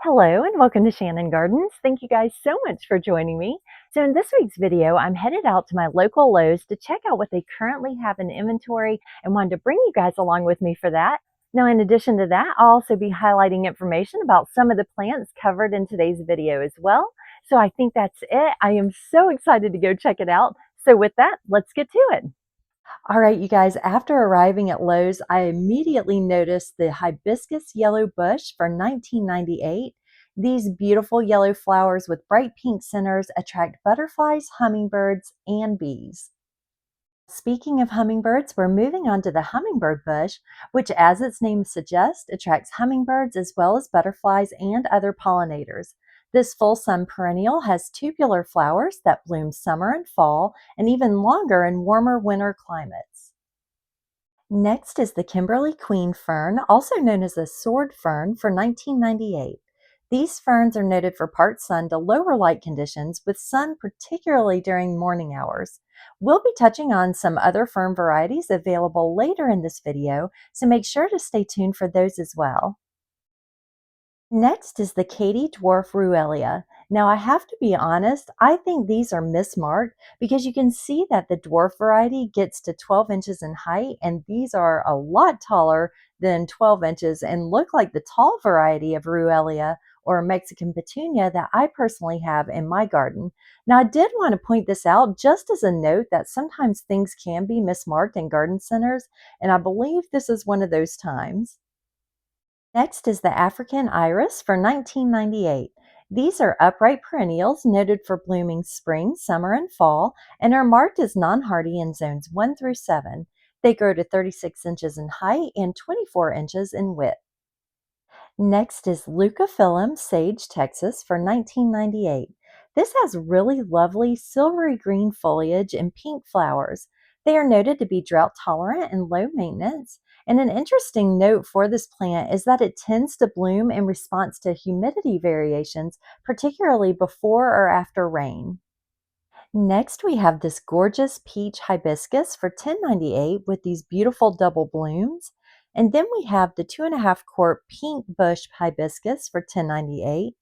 Hello and welcome to Shannon Gardens. Thank you guys so much for joining me. So in this week's video, I'm headed out to my local Lowe's to check out what they currently have in inventory and wanted to bring you guys along with me for that. Now, in addition to that, I'll also be highlighting information about some of the plants covered in today's video as well. So I think that's it. I am so excited to go check it out. So with that, let's get to it. All right, you guys, after arriving at Lowe's, I immediately noticed the hibiscus yellow bush for $19.98. These beautiful yellow flowers with bright pink centers attract butterflies, hummingbirds, and bees. Speaking of hummingbirds, we're moving on to the hummingbird bush, which, as its name suggests, attracts hummingbirds as well as butterflies and other pollinators. This full sun perennial has tubular flowers that bloom summer and fall, and even longer in warmer winter climates. Next is the Kimberly Queen fern, also known as a sword fern, for $19.98. These ferns are noted for part sun to lower light conditions, with sun particularly during morning hours. We'll be touching on some other fern varieties available later in this video, so make sure to stay tuned for those as well. Next is the Katy dwarf ruellia. Now I have to be honest, I think these are mismarked because you can see that the dwarf variety gets to 12 inches in height and these are a lot taller than 12 inches and look like the tall variety of ruellia or Mexican petunia that I personally have in my garden. Now I did want to point this out just as a note that sometimes things can be mismarked in garden centers, and I believe this is one of those times. Next is the African iris for $19.98. These are upright perennials noted for blooming spring, summer, and fall, and are marked as non-hardy in zones 1 through 7. They grow to 36 inches in height and 24 inches in width. Next is Leucophyllum sage Texas for $19.98. This has really lovely silvery green foliage and pink flowers. They are noted to be drought tolerant and low maintenance. And an interesting note for this plant is that it tends to bloom in response to humidity variations, particularly before or after rain. Next, we have this gorgeous peach hibiscus for $10.98 with these beautiful double blooms. And then we have the 2.5 quart pink bush hibiscus for $10.98.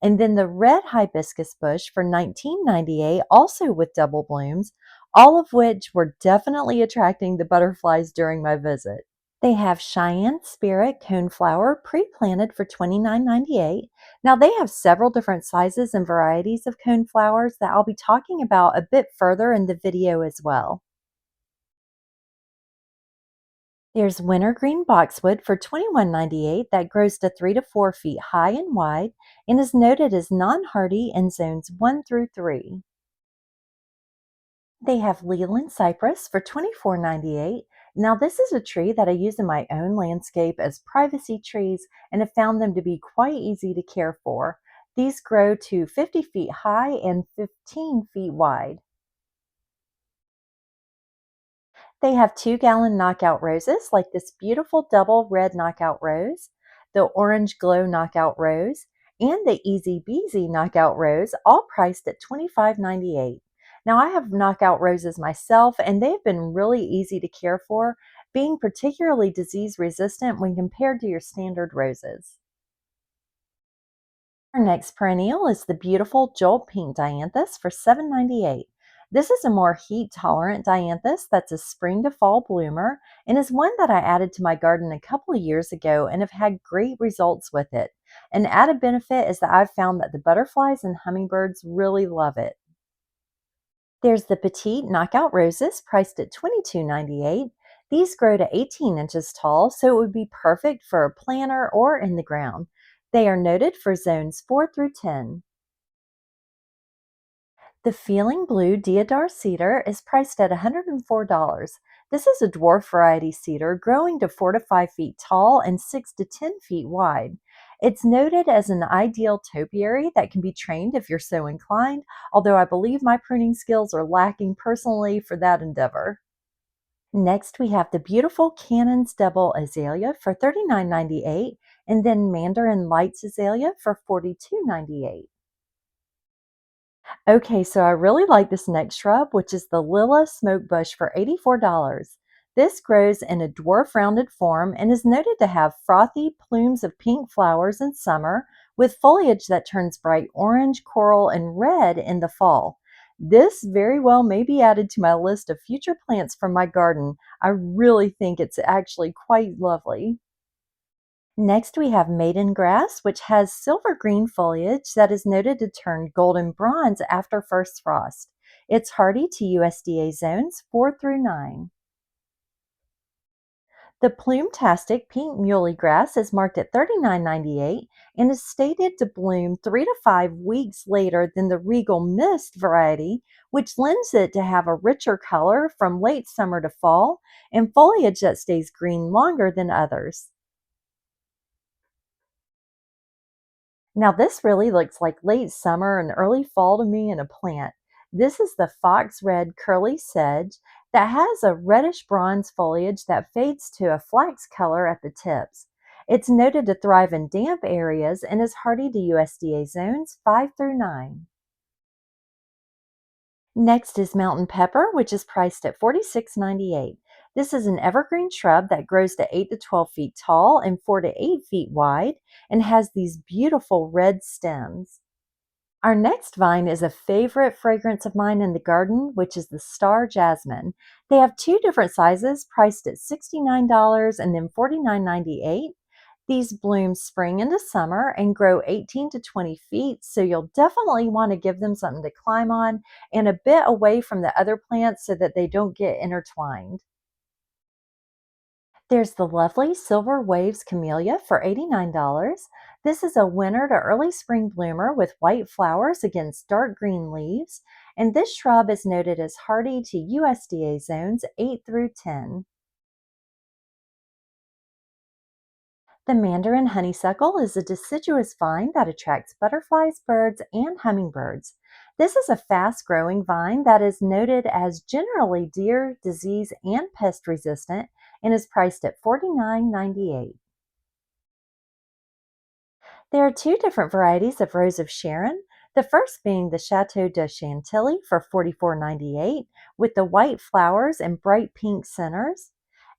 And then the red hibiscus bush for $19.98, also with double blooms, all of which were definitely attracting the butterflies during my visit. They have Cheyenne Spirit Coneflower pre-planted for $29.98. Now they have several different sizes and varieties of coneflowers that I'll be talking about a bit further in the video as well. There's wintergreen boxwood for $21.98 that grows to 3 to 4 feet high and wide and is noted as non-hardy in zones 1 through 3. They have Leland cypress for $24.98. Now, this is a tree that I use in my own landscape as privacy trees and have found them to be quite easy to care for. These grow to 50 feet high and 15 feet wide. They have 2-gallon knockout roses, like this beautiful double red knockout rose, the orange glow knockout rose, and the Easy Beezy knockout rose, all priced at $25.98. Now, I have knockout roses myself, and they've been really easy to care for, being particularly disease resistant when compared to your standard roses. Our next perennial is the beautiful Jolt Pink Dianthus for $7.98. This is a more heat-tolerant dianthus that's a spring to fall bloomer and is one that I added to my garden a couple of years ago and have had great results with it. An added benefit is that I've found that the butterflies and hummingbirds really love it. There's the Petite Knockout Roses priced at $22.98. These grow to 18 inches tall, so it would be perfect for a planter or in the ground. They are noted for zones 4 through 10. The Feeling Blue Deodar cedar is priced at $104. This is a dwarf variety cedar growing to 4 to 5 feet tall and 6 to 10 feet wide. It's noted as an ideal topiary that can be trained if you're so inclined, although I believe my pruning skills are lacking personally for that endeavor. Next, we have the beautiful Cannon's Double Azalea for $39.98 and then Mandarin Lights Azalea for $42.98. Okay, so I really like this next shrub, which is the Lila Smoke Bush for $84. This grows in a dwarf rounded form and is noted to have frothy plumes of pink flowers in summer with foliage that turns bright orange, coral, and red in the fall. This very well may be added to my list of future plants from my garden. I really think it's actually quite lovely. Next, we have maiden grass, which has silver green foliage that is noted to turn golden bronze after first frost. It's hardy to USDA zones 4 through 9. The plume-tastic pink muley grass is marked at $39.98 and is stated to bloom 3 to 5 weeks later than the regal mist variety, which lends it to have a richer color from late summer to fall and foliage that stays green longer than others. Now this really looks like late summer and early fall to me in a plant. This is the fox red curly sedge that has a reddish bronze foliage that fades to a flax color at the tips. It's noted to thrive in damp areas and is hardy to USDA zones 5 through 9. Next is mountain pepper, which is priced at $46.98. This is an evergreen shrub that grows to 8 to 12 feet tall and 4 to 8 feet wide and has these beautiful red stems. Our next vine is a favorite fragrance of mine in the garden, which is the star jasmine. They have two different sizes priced at $69 and then $49.98. These blooms spring into summer and grow 18 to 20 feet, so you'll definitely want to give them something to climb on and a bit away from the other plants so that they don't get intertwined. There's the lovely Silver Waves Camellia for $89. This is a winter to early spring bloomer with white flowers against dark green leaves, and this shrub is noted as hardy to USDA zones 8 through 10. The mandarin honeysuckle is a deciduous vine that attracts butterflies, birds, and hummingbirds. This is a fast growing vine that is noted as generally deer, disease, and pest resistant and is priced at $49.98. There are two different varieties of Rose of Sharon, the first being the Chateau de Chantilly for $44.98 with the white flowers and bright pink centers,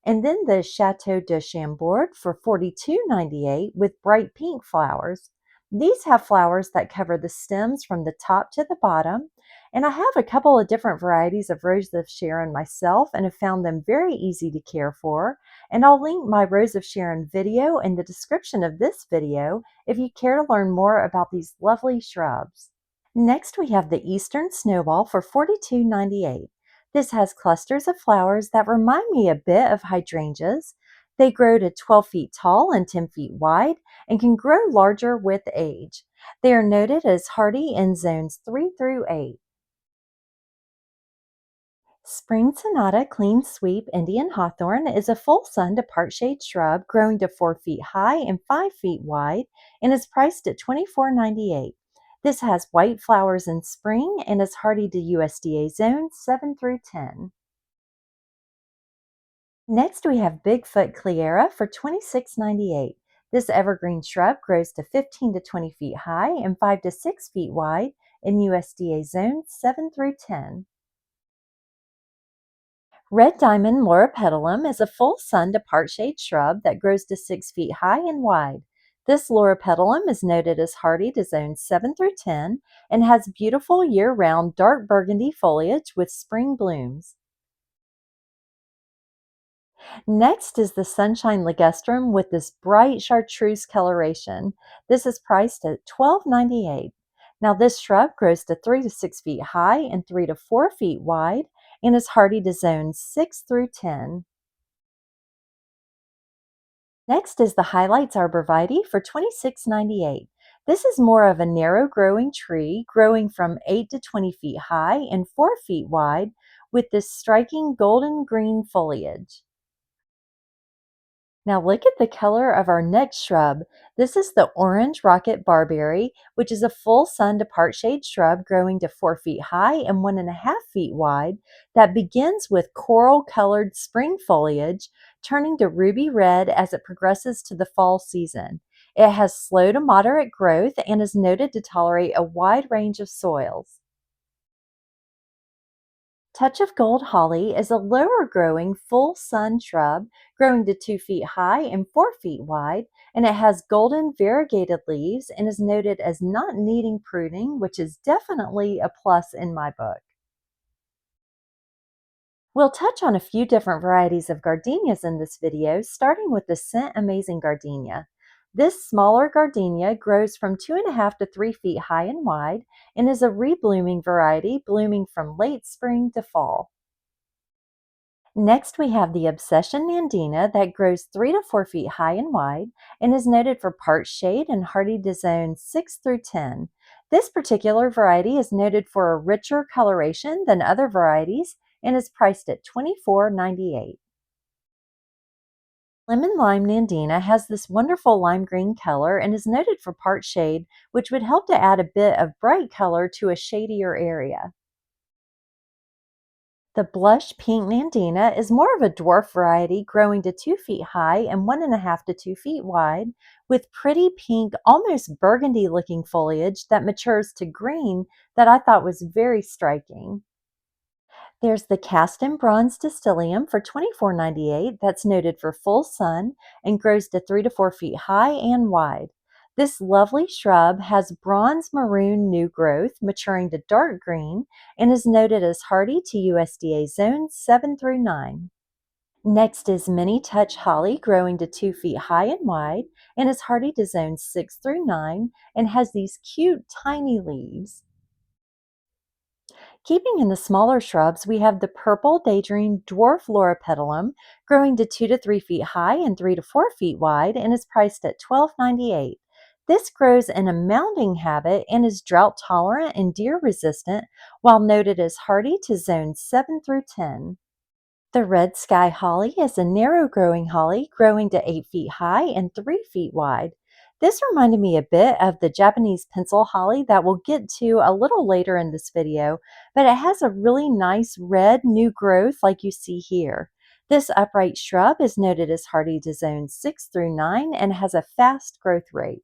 and then the Chateau de Chambord for $42.98 with bright pink flowers. These have flowers that cover the stems from the top to the bottom, and I have a couple of different varieties of Rose of Sharon myself and have found them very easy to care for, and I'll link my Rose of Sharon video in the description of this video if you care to learn more about these lovely shrubs. Next, we have the Eastern Snowball for $42.98. This has clusters of flowers that remind me a bit of hydrangeas. They grow to 12 feet tall and 10 feet wide and can grow larger with age. They are noted as hardy in zones 3 through 8. Spring Sonata Clean Sweep Indian Hawthorn is a full sun to part shade shrub growing to 4 feet high and 5 feet wide and is priced at $24.98. This has white flowers in spring and is hardy to USDA zones 7 through 10. Next, we have Bigfoot Cleara for $26.98. This evergreen shrub grows to 15 to 20 feet high and 5 to 6 feet wide in USDA zones 7 through 10. Red Diamond Loropetalum is a full sun to part shade shrub that grows to 6 feet high and wide. This loropetalum is noted as hardy to zones 7 through 10 and has beautiful year-round dark burgundy foliage with spring blooms. Next is the Sunshine Ligustrum with this bright chartreuse coloration. This is priced at $12.98. Now this shrub grows to 3 to 6 feet high and 3 to 4 feet wide and is hardy to zones 6 through 10. Next is the Highlights Arborvitae for $26.98. This is more of a narrow growing tree growing from 8 to 20 feet high and 4 feet wide with this striking golden green foliage. Now look at the color of our next shrub. This is the orange rocket barberry, which is a full sun to part shade shrub growing to 4 feet high and 1.5 feet wide that begins with coral colored spring foliage, turning to ruby red as it progresses to the fall season. It has slow to moderate growth and is noted to tolerate a wide range of soils. Touch of Gold Holly is a lower growing full sun shrub growing to 2 feet high and 4 feet wide, and it has golden variegated leaves and is noted as not needing pruning, which is definitely a plus in my book. We'll touch on a few different varieties of gardenias in this video, starting with the Scent Amazing Gardenia. This smaller gardenia grows from 2.5 to 3 feet high and wide and is a reblooming variety blooming from late spring to fall. Next, we have the Obsession Nandina that grows 3 to 4 feet high and wide and is noted for part shade and hardy to zones 6 through 10. This particular variety is noted for a richer coloration than other varieties and is priced at $24.98. Lemon Lime Nandina has this wonderful lime green color and is noted for part shade, which would help to add a bit of bright color to a shadier area. The Blush Pink Nandina is more of a dwarf variety growing to 2 feet high and 1.5 to 2 feet wide, with pretty pink, almost burgundy looking foliage that matures to green that I thought was very striking. There's the Cast in Bronze Distilleum for $24.98 that's noted for full sun and grows to 3 to 4 feet high and wide. This lovely shrub has bronze maroon new growth maturing to dark green and is noted as hardy to USDA zones 7 through 9. Next is Mini Touch Holly growing to 2 feet high and wide and is hardy to zones 6 through 9 and has these cute tiny leaves. Keeping in the smaller shrubs, we have the Purple Daydream Dwarf Loropetalum growing to 2 to 3 feet high and 3 to 4 feet wide and is priced at $12.98. This grows in a mounding habit and is drought tolerant and deer resistant while noted as hardy to zones 7 through 10. The Red Sky Holly is a narrow growing holly growing to 8 feet high and 3 feet wide. This reminded me a bit of the Japanese pencil holly that we'll get to a little later in this video, but it has a really nice red new growth like you see here. This upright shrub is noted as hardy to zones 6 through 9 and has a fast growth rate.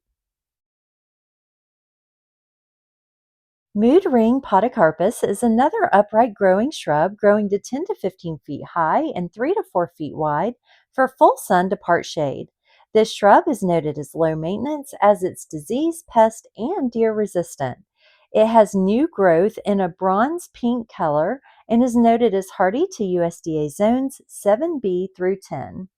Mood Ring Podocarpus is another upright growing shrub growing to 10 to 15 feet high and 3 to 4 feet wide for full sun to part shade. This shrub is noted as low maintenance as it's disease, pest, and deer resistant. It has new growth in a bronze pink color and is noted as hardy to USDA zones 7B through 10.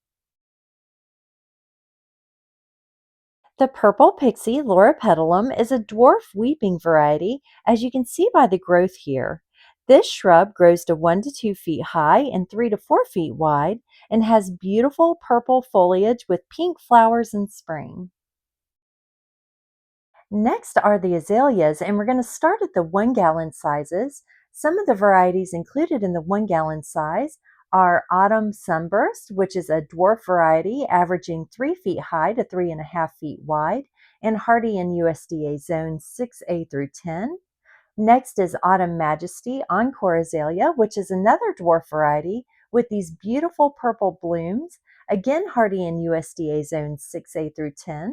The Purple Pixie Loropetalum is a dwarf weeping variety, as you can see by the growth here. This shrub grows to 1 to 2 feet high and 3 to 4 feet wide and has beautiful purple foliage with pink flowers in spring. Next are the azaleas, and we're going to start at the 1-gallon sizes. Some of the varieties included in the 1-gallon size are Autumn Sunburst, which is a dwarf variety averaging 3 feet high to 3.5 feet wide and hardy in USDA zones 6A through 10. Next is Autumn Majesty Encore Azalea, which is another dwarf variety with these beautiful purple blooms, again hardy in USDA zones 6A through 10.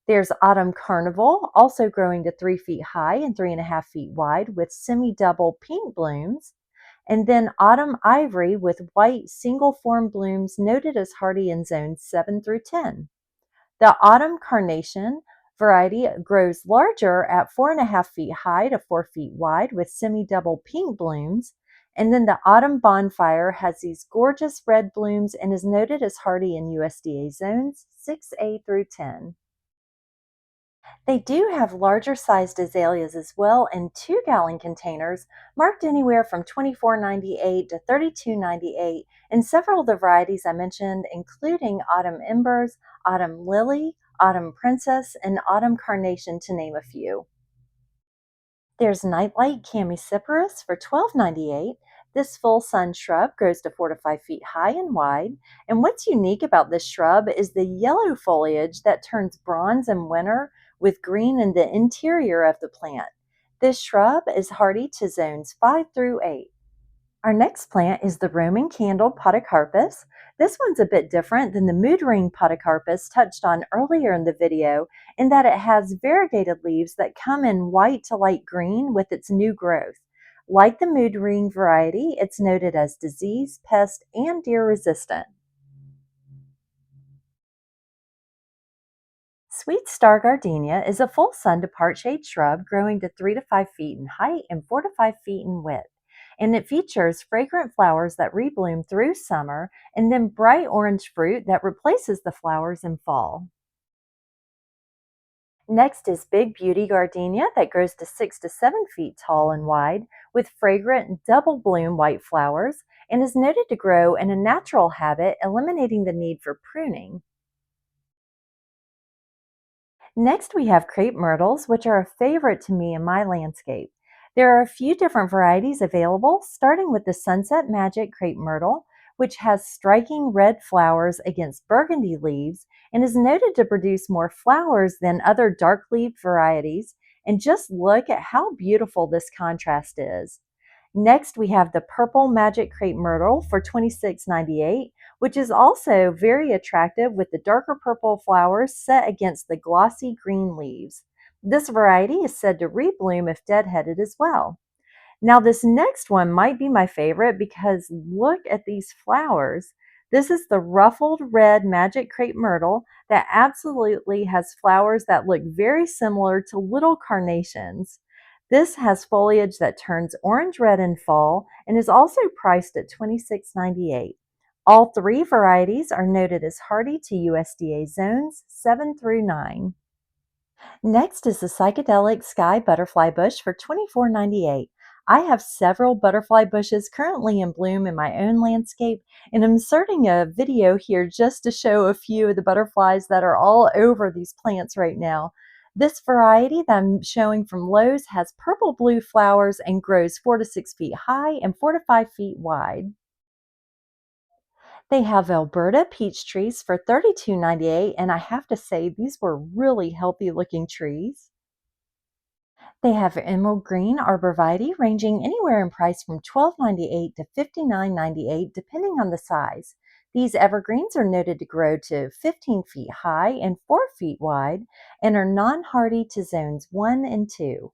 There's Autumn Carnival, also growing to 3 feet high and 3.5 feet wide with semi-double pink blooms. And then Autumn Ivory with white single-form blooms noted as hardy in zones 7 through 10. The Autumn Carnation variety grows larger at 4.5 feet high to 4 feet wide with semi-double pink blooms. And then the Autumn Bonfire has these gorgeous red blooms and is noted as hardy in USDA zones 6A through 10. They do have larger sized azaleas as well in 2-gallon containers marked anywhere from $24.98 to $32.98 in several of the varieties I mentioned, including Autumn Embers, Autumn Lily, Autumn Princess, and Autumn Carnation, to name a few. There's Nightlight Chamaecyparis for $12.98. This full sun shrub grows to 4 to 5 feet high and wide. And what's unique about this shrub is the yellow foliage that turns bronze in winter with green in the interior of the plant. This shrub is hardy to zones 5 through 8. Our next plant is the Roman Candle Podocarpus. This one's a bit different than the Mood Ring Podocarpus touched on earlier in the video in that it has variegated leaves that come in white to light green with its new growth. Like the mood ring variety, it's noted as disease, pest, and deer resistant. Sweet star gardenia is a full sun to part shade shrub growing to 3 to 5 feet in height and 4 to 5 feet in width. And it features fragrant flowers that rebloom through summer and then bright orange fruit that replaces the flowers in fall. Next is Big Beauty Gardenia that grows to 6 to 7 feet tall and wide with fragrant double bloom white flowers and is noted to grow in a natural habit, eliminating the need for pruning. Next, we have crepe myrtles, which are a favorite to me in my landscape. There are a few different varieties available, starting with the Sunset Magic crepe myrtle, which has striking red flowers against burgundy leaves and is noted to produce more flowers than other dark-leaved varieties. And just look at how beautiful this contrast is. Next, we have the Purple Magic Crepe Myrtle for $26.98, which is also very attractive with the darker purple flowers set against the glossy green leaves. This variety is said to rebloom if deadheaded as well. Now, this next one might be my favorite because look at these flowers. This is the ruffled red magic crepe myrtle that absolutely has flowers that look very similar to little carnations. This has foliage that turns orange red in fall and is also priced at $26.98. All three varieties are noted as hardy to USDA zones 7 through 9. Next is the psychedelic sky butterfly bush for $24.98. I have several butterfly bushes currently in bloom in my own landscape, and I'm inserting a video here just to show a few of the butterflies that are all over these plants right now. This variety that I'm showing from Lowe's has purple blue flowers and grows 4 to 6 feet high and 4 to 5 feet wide. They have Alberta peach trees for $32.98, and I have to say these were really healthy looking trees. They have emerald green arborvitae ranging anywhere in price from $12.98 to $59.98 depending on the size. These evergreens are noted to grow to 15 feet high and 4 feet wide and are non-hardy to zones 1 and 2.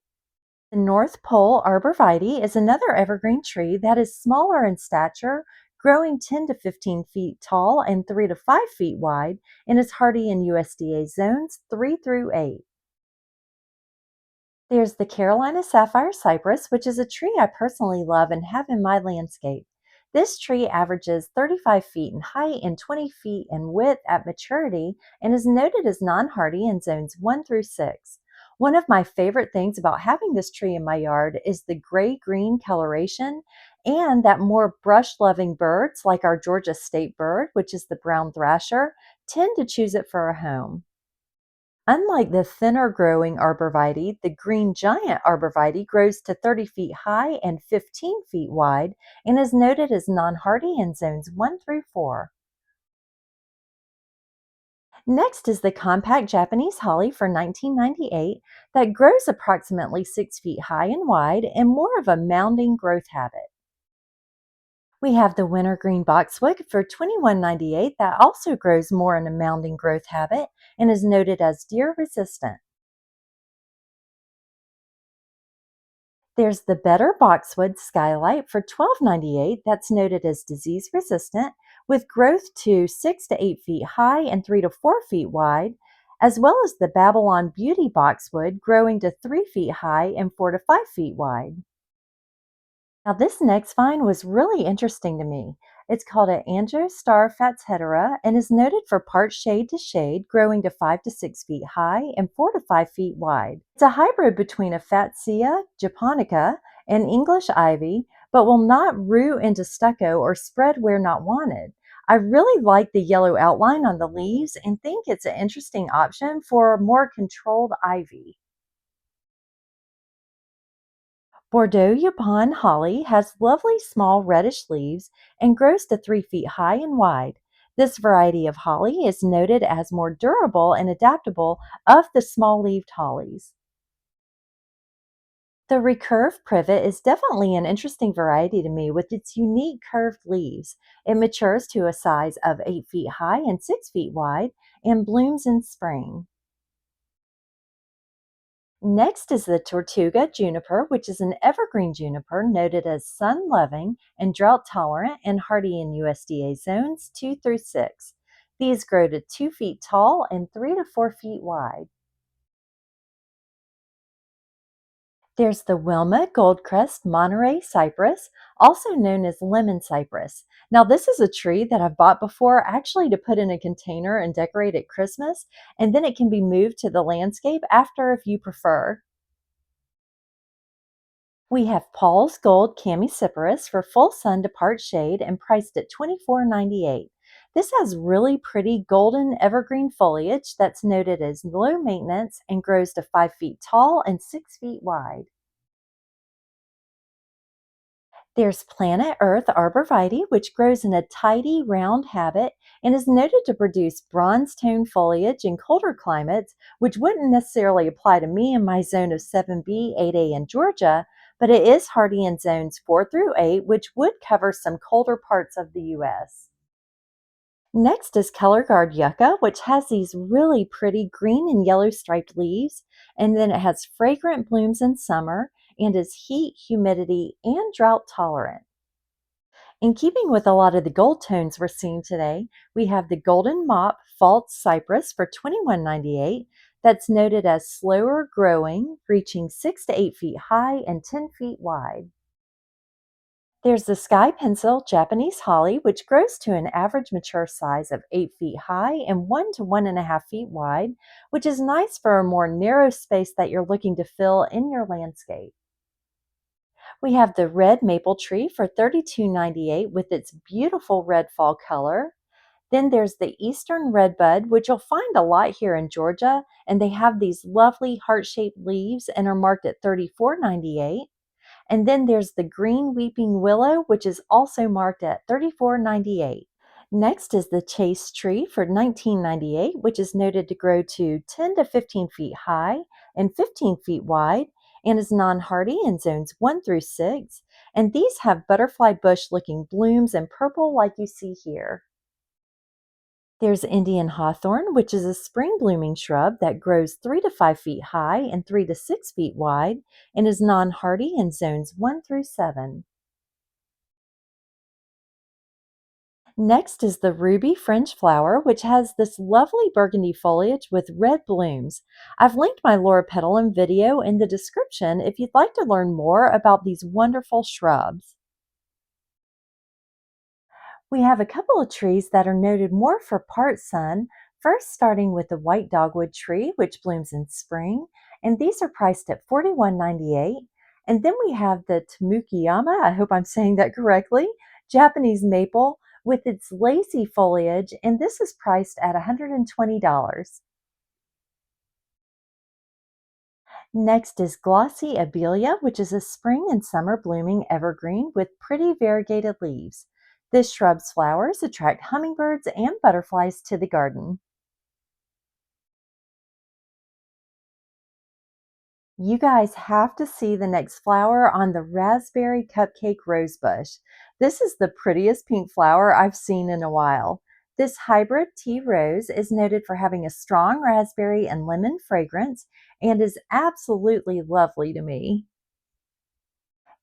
The North Pole arborvitae is another evergreen tree that is smaller in stature, growing 10 to 15 feet tall and 3 to 5 feet wide, and is hardy in USDA zones 3 through 8. There's the Carolina sapphire cypress, which is a tree I personally love and have in my landscape. This tree averages 35 feet in height and 20 feet in width at maturity and is noted as non-hardy in zones 1 through 6. One of my favorite things about having this tree in my yard is the gray-green coloration and that more brush-loving birds like our Georgia state bird, which is the brown thrasher, tend to choose it for a home. Unlike the thinner growing arborvitae, the green giant arborvitae grows to 30 feet high and 15 feet wide and is noted as non-hardy in zones 1 through 4. Next is the compact Japanese holly for $19.98 that grows approximately 6 feet high and wide and more of a mounding growth habit. We have the wintergreen boxwood for $21.98 that also grows more in a mounding growth habit and is noted as deer resistant. There's the Better Boxwood Skylight for $12.98 that's noted as disease resistant with growth to 6 to 8 feet high and 3 to 4 feet wide, as well as the Babylon Beauty Boxwood growing to 3 feet high and 4 to 5 feet wide. Now, this next vine was really interesting to me. It's called an Angiostar fathetera and is noted for part shade to shade, growing to 5 to 6 feet high and 4 to 5 feet wide. It's a hybrid between a Fatsia japonica and English ivy, but will not root into stucco or spread where not wanted. I really like the yellow outline on the leaves and think it's an interesting option for more controlled ivy. Bordeaux Yupon holly has lovely small reddish leaves and grows to 3 feet high and wide. This variety of holly is noted as more durable and adaptable of the small-leaved hollies. The recurve privet is definitely an interesting variety to me with its unique curved leaves. It matures to a size of 8 feet high and 6 feet wide and blooms in spring. Next is the Tortuga juniper, which is an evergreen juniper noted as sun-loving and drought-tolerant and hardy in USDA zones 2 through 6. These grow to 2 feet tall and 3 to 4 feet wide. There's the Wilma Goldcrest Monterey cypress, also known as lemon cypress. Now, this is a tree that I've bought before actually to put in a container and decorate at Christmas, and then it can be moved to the landscape after if you prefer. We have Paul's Gold Chamaecyparis for full sun to part shade and priced at $24.98. This has really pretty golden evergreen foliage that's noted as low maintenance and grows to 5 feet tall and 6 feet wide. There's Planet Earth arborvitae, which grows in a tidy, round habit and is noted to produce bronze tone foliage in colder climates, which wouldn't necessarily apply to me in my zone of 7B, 8A in Georgia, but it is hardy in zones 4 through 8, which would cover some colder parts of the U.S. Next is color guard yucca, which has these really pretty green and yellow striped leaves, and then it has fragrant blooms in summer and is heat, humidity, and drought tolerant. In keeping with a lot of the gold tones we're seeing today, we have the golden mop false cypress for $21.98 that's noted as slower growing, reaching 6 to 8 feet high and 10 feet wide. There's the sky pencil Japanese holly, which grows to an average mature size of 8 feet high and 1 to 1.5 feet wide, which is nice for a more narrow space that you're looking to fill in your landscape. We have the red maple tree for $32.98 with its beautiful red fall color. Then there's the eastern redbud, which you'll find a lot here in Georgia, and they have these lovely heart-shaped leaves and are marked at $34.98. And then there's the green weeping willow, which is also marked at $34.98. Next is the chase tree for $19.98, which is noted to grow to 10 to 15 feet high and 15 feet wide and is non-hardy in zones 1 through 6. And these have butterfly bush looking blooms in purple like you see here. There's Indian hawthorn, which is a spring blooming shrub that grows 3 to 5 feet high and 3 to 6 feet wide and is non-hardy in zones 1 through 7. Next is the ruby fringe flower, which has this lovely burgundy foliage with red blooms. I've linked my loropetalum video in the description if you'd like to learn more about these wonderful shrubs. We have a couple of trees that are noted more for part sun, first starting with the white dogwood tree, which blooms in spring, and these are priced at $41.98. And then we have the Tamukiyama, I hope I'm saying that correctly, Japanese maple with its lacy foliage, and this is priced at $120. Next is glossy abelia, which is a spring and summer blooming evergreen with pretty variegated leaves. This shrub's flowers attract hummingbirds and butterflies to the garden. You guys have to see the next flower on the raspberry cupcake rose bush. This is the prettiest pink flower I've seen in a while. This hybrid tea rose is noted for having a strong raspberry and lemon fragrance and is absolutely lovely to me.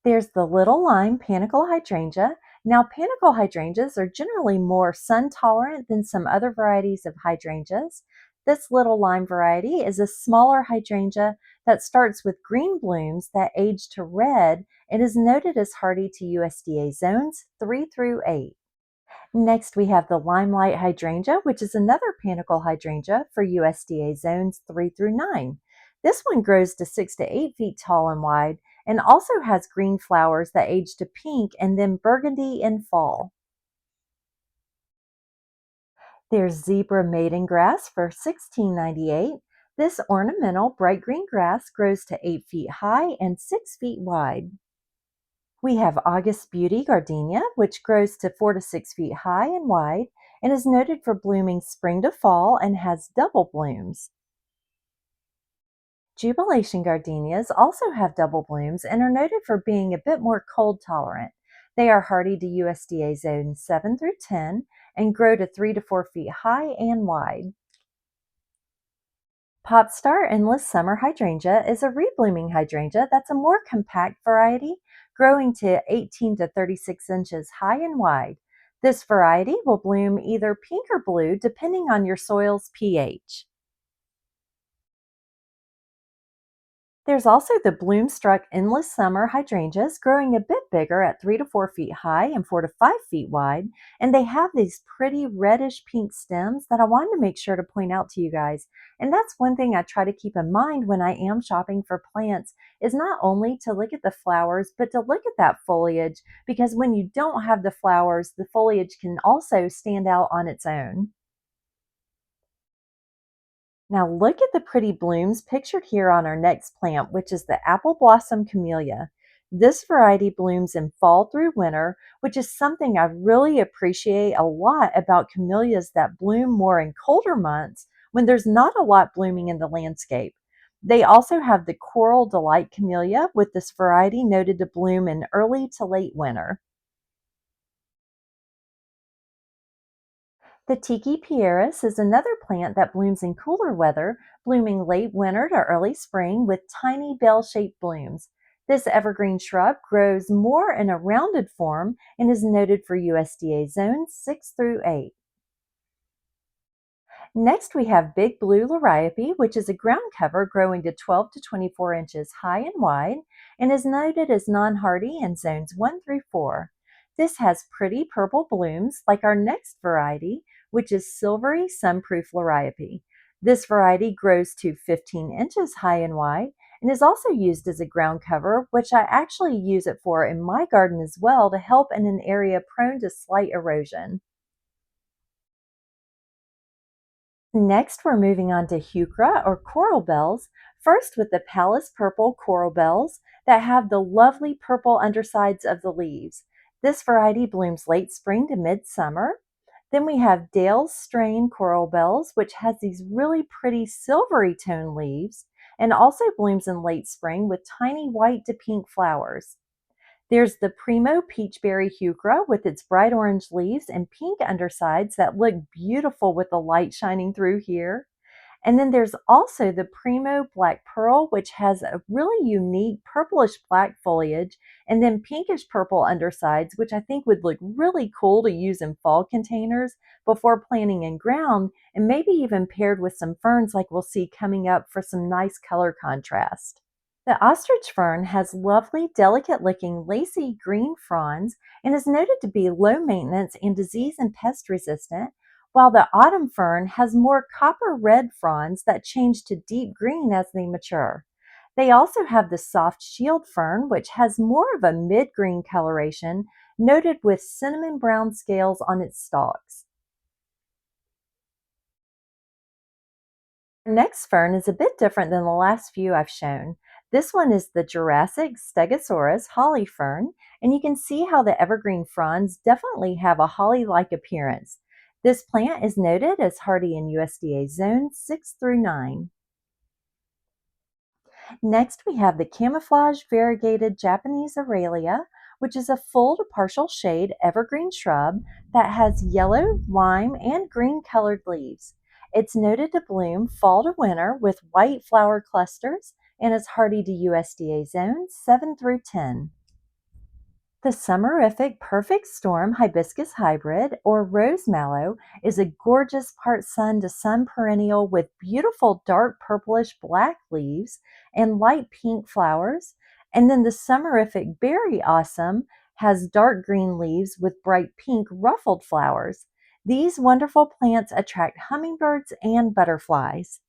There's the little lime panicle hydrangea. Now, panicle hydrangeas are generally more sun tolerant than some other varieties of hydrangeas. This little lime variety is a smaller hydrangea that starts with green blooms that age to red and is noted as hardy to USDA zones 3 through 8. Next, we have the limelight hydrangea, which is another panicle hydrangea for USDA zones 3 through 9. This one grows to 6 to 8 feet tall and wide and also has green flowers that age to pink and then burgundy in fall. There's zebra maidengrass for $16.98. This ornamental bright green grass grows to 8 feet high and 6 feet wide. We have August Beauty Gardenia, which grows to 4 to 6 feet high and wide and is noted for blooming spring to fall and has double blooms. Jubilation gardenias also have double blooms and are noted for being a bit more cold tolerant. They are hardy to USDA zones 7 through 10 and grow to 3 to 4 feet high and wide. Popstar Endless Summer Hydrangea is a reblooming hydrangea that's a more compact variety, growing to 18 to 36 inches high and wide. This variety will bloom either pink or blue depending on your soil's pH. There's also the bloom-struck endless summer hydrangeas growing a bit bigger at 3 to 4 feet high and 4 to 5 feet wide, and they have these pretty reddish pink stems that I wanted to make sure to point out to you guys. And that's one thing I try to keep in mind when I am shopping for plants is not only to look at the flowers, but to look at that foliage because when you don't have the flowers, the foliage can also stand out on its own. Now look at the pretty blooms pictured here on our next plant, which is the apple blossom camellia. This variety blooms in fall through winter, which is something I really appreciate a lot about camellias that bloom more in colder months when there's not a lot blooming in the landscape. They also have the Coral Delight camellia, with this variety noted to bloom in early to late winter. The Tiki pieris is another plant that blooms in cooler weather, blooming late winter to early spring with tiny bell-shaped blooms. This evergreen shrub grows more in a rounded form and is noted for USDA zones 6 through 8. Next, we have big blue liriope, which is a ground cover growing to 12 to 24 inches high and wide and is noted as non-hardy in zones 1 through 4. This has pretty purple blooms like our next variety, which is silvery sunproof liriope. This variety grows to 15 inches high and wide and is also used as a ground cover, which I actually use it for in my garden as well to help in an area prone to slight erosion. Next, we're moving on to heuchera or coral bells, first with the Palace purple coral bells that have the lovely purple undersides of the leaves. This variety blooms late spring to midsummer. Then we have Dale's strain coral bells, which has these really pretty silvery tone leaves and also blooms in late spring with tiny white to pink flowers. There's the Primo Peachberry Heuchera with its bright orange leaves and pink undersides that look beautiful with the light shining through here. And then there's also the Primo Black Pearl, which has a really unique purplish black foliage and then pinkish purple undersides, which I think would look really cool to use in fall containers before planting in ground and maybe even paired with some ferns like we'll see coming up for some nice color contrast. The ostrich fern has lovely, delicate-looking, lacy green fronds and is noted to be low maintenance and disease and pest resistant, while the autumn fern has more copper red fronds that change to deep green as they mature. They also have the soft shield fern, which has more of a mid-green coloration, noted with cinnamon brown scales on its stalks. Our next fern is a bit different than the last few I've shown. This one is the Jurassic Stegosaurus holly fern, and you can see how the evergreen fronds definitely have a holly-like appearance. This plant is noted as hardy in USDA zones 6 through 9. Next, we have the camouflage variegated Japanese Aralia, which is a full to partial shade evergreen shrub that has yellow, lime, and green colored leaves. It's noted to bloom fall to winter with white flower clusters and is hardy to USDA zones 7 through 10. The summerific perfect storm hibiscus hybrid or rose mallow is a gorgeous part sun to sun perennial with beautiful dark purplish black leaves and light pink flowers. And then the summerific berry awesome has dark green leaves with bright pink ruffled flowers. These wonderful plants attract hummingbirds and butterflies.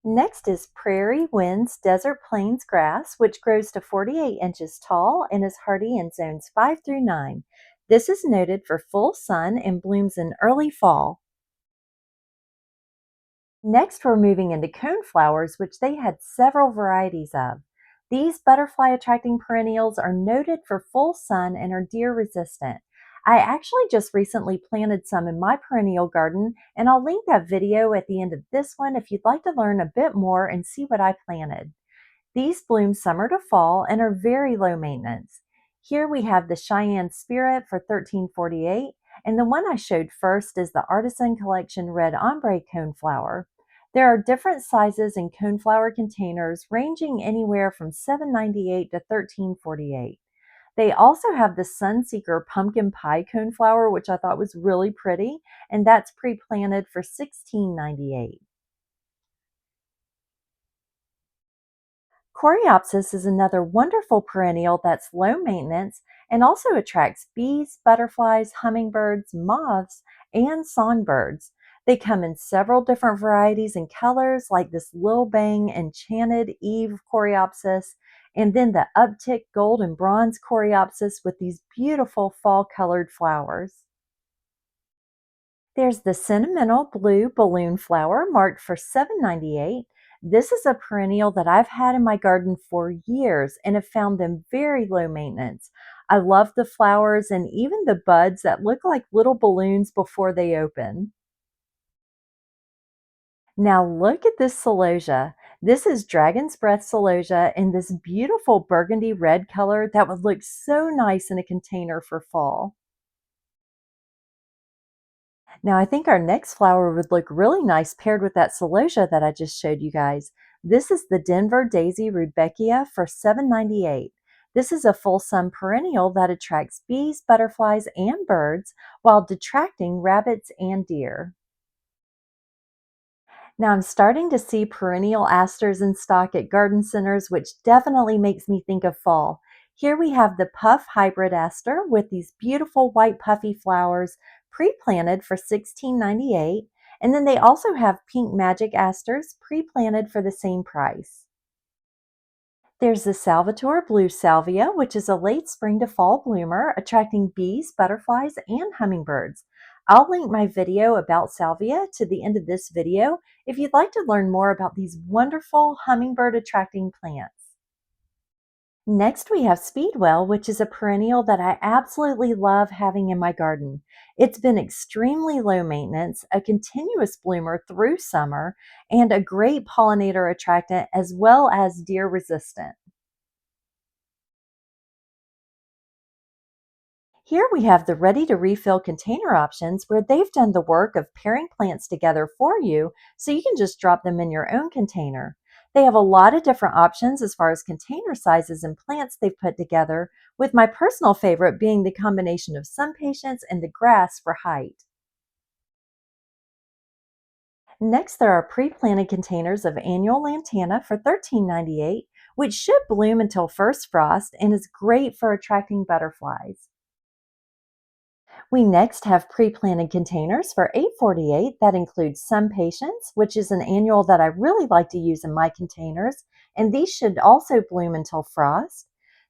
Next is Prairie Winds Desert Plains Grass, which grows to 48 inches tall and is hardy in zones 5 through 9. This is noted for full sun and blooms in early fall. Next, we're moving into coneflowers, which they had several varieties of. These butterfly attracting perennials are noted for full sun and are deer resistant. I actually just recently planted some in my perennial garden, and I'll link that video at the end of this one if you'd like to learn a bit more and see what I planted. These bloom summer to fall and are very low maintenance. Here we have the Cheyenne Spirit for 1348, and the one I showed first is the Artisan Collection Red Ombre Coneflower. There are different sizes in coneflower containers ranging anywhere from $7.98 to $13.48. They also have the Sunseeker pumpkin pie coneflower, which I thought was really pretty, and that's pre-planted for $16.98. Coreopsis is another wonderful perennial that's low maintenance and also attracts bees, butterflies, hummingbirds, moths, and songbirds. They come in several different varieties and colors, like this Lil Bang Enchanted Eve Coreopsis, and then the Uptick Gold and Bronze Coreopsis with these beautiful fall colored flowers. There's the sentimental blue balloon flower marked for $7.98. This is a perennial that I've had in my garden for years and have found them very low maintenance. I love the flowers and even the buds that look like little balloons before they open. Now look at this celosia. This is dragon's breath celosia in this beautiful burgundy red color that would look so nice in a container for fall. Now I think our next flower would look really nice paired with that celosia that I just showed you guys. This is the Denver Daisy Rudbeckia for $7.98. This is a full sun perennial that attracts bees, butterflies, and birds while detracting rabbits and deer. Now I'm starting to see perennial asters in stock at garden centers, which definitely makes me think of fall. Here we have the puff hybrid aster with these beautiful white puffy flowers pre-planted for $16.98. And then they also have pink magic asters pre-planted for the same price. There's the Salvatore Blue Salvia, which is a late spring to fall bloomer, attracting bees, butterflies, and hummingbirds. I'll link my video about Salvia to the end of this video if you'd like to learn more about these wonderful hummingbird attracting plants. Next, we have Speedwell, which is a perennial that I absolutely love having in my garden. It's been extremely low maintenance, a continuous bloomer through summer, and a great pollinator attractant as well as deer resistant. Here we have the ready to refill container options where they've done the work of pairing plants together for you so you can just drop them in your own container. They have a lot of different options as far as container sizes and plants they've put together, with my personal favorite being the combination of sun patience and the grass for height. Next, there are pre-planted containers of annual lantana for $13.98, which should bloom until first frost and is great for attracting butterflies. We next have pre-planted containers for $8.48 that includes Sun Patience, which is an annual that I really like to use in my containers, and these should also bloom until frost.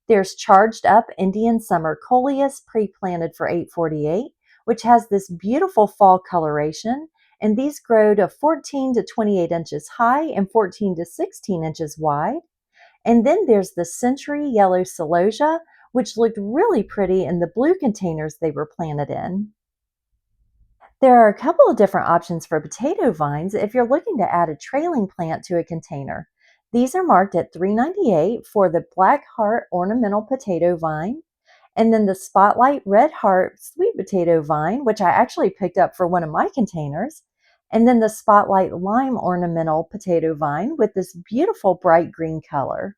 There's Charged Up Indian Summer Coleus pre-planted for $8.48, which has this beautiful fall coloration, and these grow to 14 to 28 inches high and 14 to 16 inches wide. And then there's the Century Yellow Celosia, which looked really pretty in the blue containers they were planted in. There are a couple of different options for potato vines if you're looking to add a trailing plant to a container. These are marked at $3.98 for the Black Heart Ornamental Potato Vine, and then the Spotlight Red Heart Sweet Potato Vine, which I actually picked up for one of my containers, and then the Spotlight Lime Ornamental Potato Vine with this beautiful bright green color.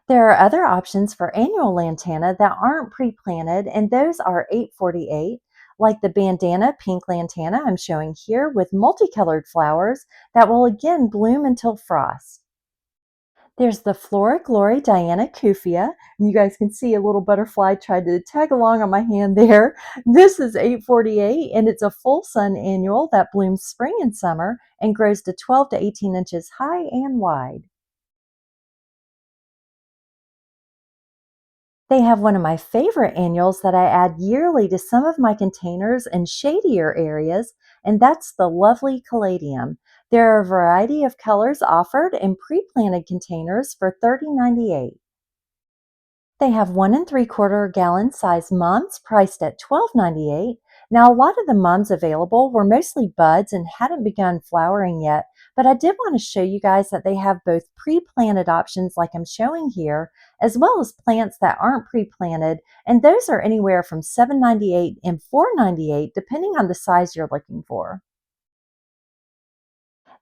There are other options for annual lantana that aren't pre-planted, and those are $8.48, like the bandana pink lantana I'm showing here with multicolored flowers that will again bloom until frost. There's the Flora Glory Diana Kufia. You guys can see a little butterfly tried to tag along on my hand there. This is $8.48 and it's a full sun annual that blooms spring and summer and grows to 12 to 18 inches high and wide. They have one of my favorite annuals that I add yearly to some of my containers in shadier areas, and that's the lovely caladium. There are a variety of colors offered in pre-planted containers for $30.98. They have 1 3/4 gallon size mums priced at $12.98. Now, a lot of the mums available were mostly buds and hadn't begun flowering yet, but I did want to show you guys that they have both pre-planted options like I'm showing here, as well as plants that aren't pre-planted, and those are anywhere from $7.98 and $4.98 depending on the size you're looking for.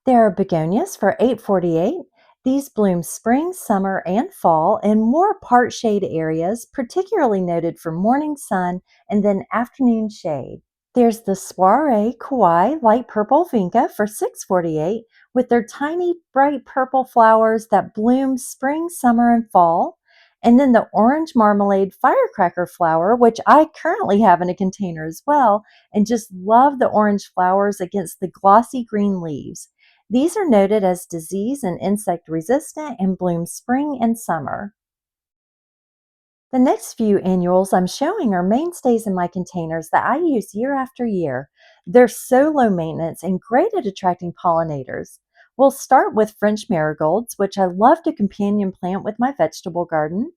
There are begonias for $8.48. These bloom spring, summer, and fall in more part shade areas, particularly noted for morning sun and then afternoon shade. There's the Soiree Kawaii light purple vinca for $6.48 with their tiny bright purple flowers that bloom spring, summer, and fall. And then the orange marmalade firecracker flower, which I currently have in a container as well, and just love the orange flowers against the glossy green leaves. These are noted as disease and insect resistant and bloom spring and summer. The next few annuals I'm showing are mainstays in my containers that I use year after year. They're so low maintenance and great at attracting pollinators. We'll start with French marigolds, which I love to companion plant with my vegetable garden.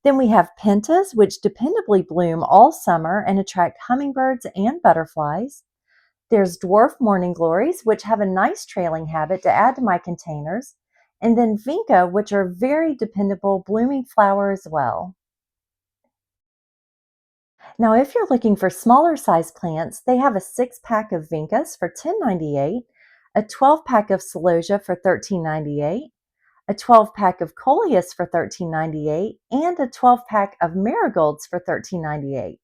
Then we have pentas, which dependably bloom all summer and attract hummingbirds and butterflies. There's dwarf morning glories, which have a nice trailing habit to add to my containers. And then vinca, which are very dependable blooming flower as well. Now, if you're looking for smaller size plants, they have a 6-pack of vincas for $10.98, a 12-pack of celosia for $13.98, a 12-pack of coleus for $13.98, and a 12-pack of marigolds for $13.98.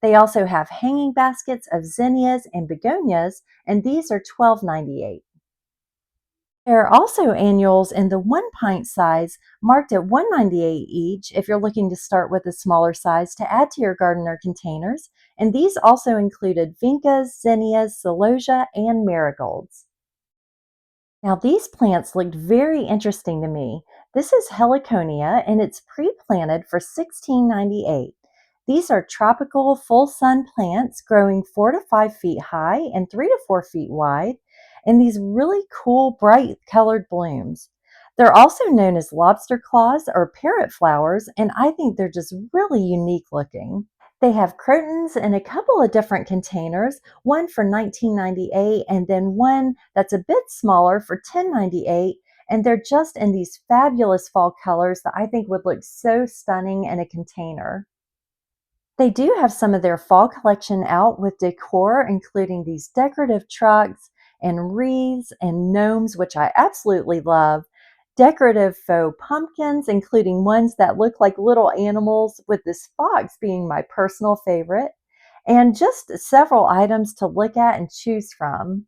They also have hanging baskets of zinnias and begonias, and these are $12.98. There are also annuals in the 1 pint size marked at $1.98 each if you're looking to start with a smaller size to add to your garden or containers, and these also included vincas, zinnias, celosia, and marigolds. Now these plants looked very interesting to me. This is heliconia and it's pre-planted for $16.98. These are tropical full sun plants growing 4 to 5 feet high and 3 to 4 feet wide, and these really cool bright colored blooms. They're also known as lobster claws or parrot flowers, and I think they're just really unique looking. They have crotons in a couple of different containers, one for $19.98 and then one that's a bit smaller for $10.98. And they're just in these fabulous fall colors that I think would look so stunning in a container. They do have some of their fall collection out with decor, including these decorative trucks and wreaths and gnomes, which I absolutely love. Decorative faux pumpkins, including ones that look like little animals, with this fox being my personal favorite, and just several items to look at and choose from.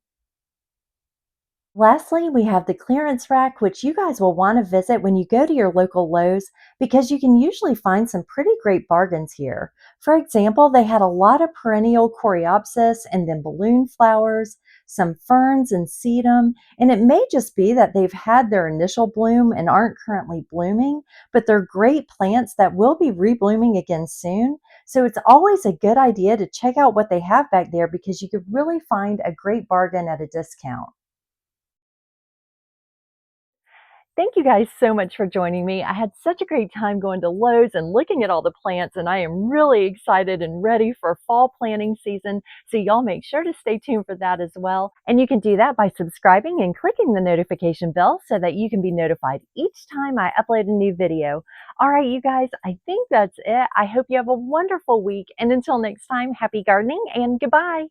Lastly, we have the clearance rack, which you guys will want to visit when you go to your local Lowe's because you can usually find some pretty great bargains here. For example, they had a lot of perennial coreopsis and then balloon flowers, some ferns and sedum, and it may just be that they've had their initial bloom and aren't currently blooming, but they're great plants that will be reblooming again soon. So it's always a good idea to check out what they have back there because you could really find a great bargain at a discount. Thank you guys so much for joining me. I had such a great time going to Lowe's and looking at all the plants, and I am really excited and ready for fall planting season. So y'all make sure to stay tuned for that as well. And you can do that by subscribing and clicking the notification bell so that you can be notified each time I upload a new video. All right, you guys, I think that's it. I hope you have a wonderful week. And until next time, happy gardening and goodbye.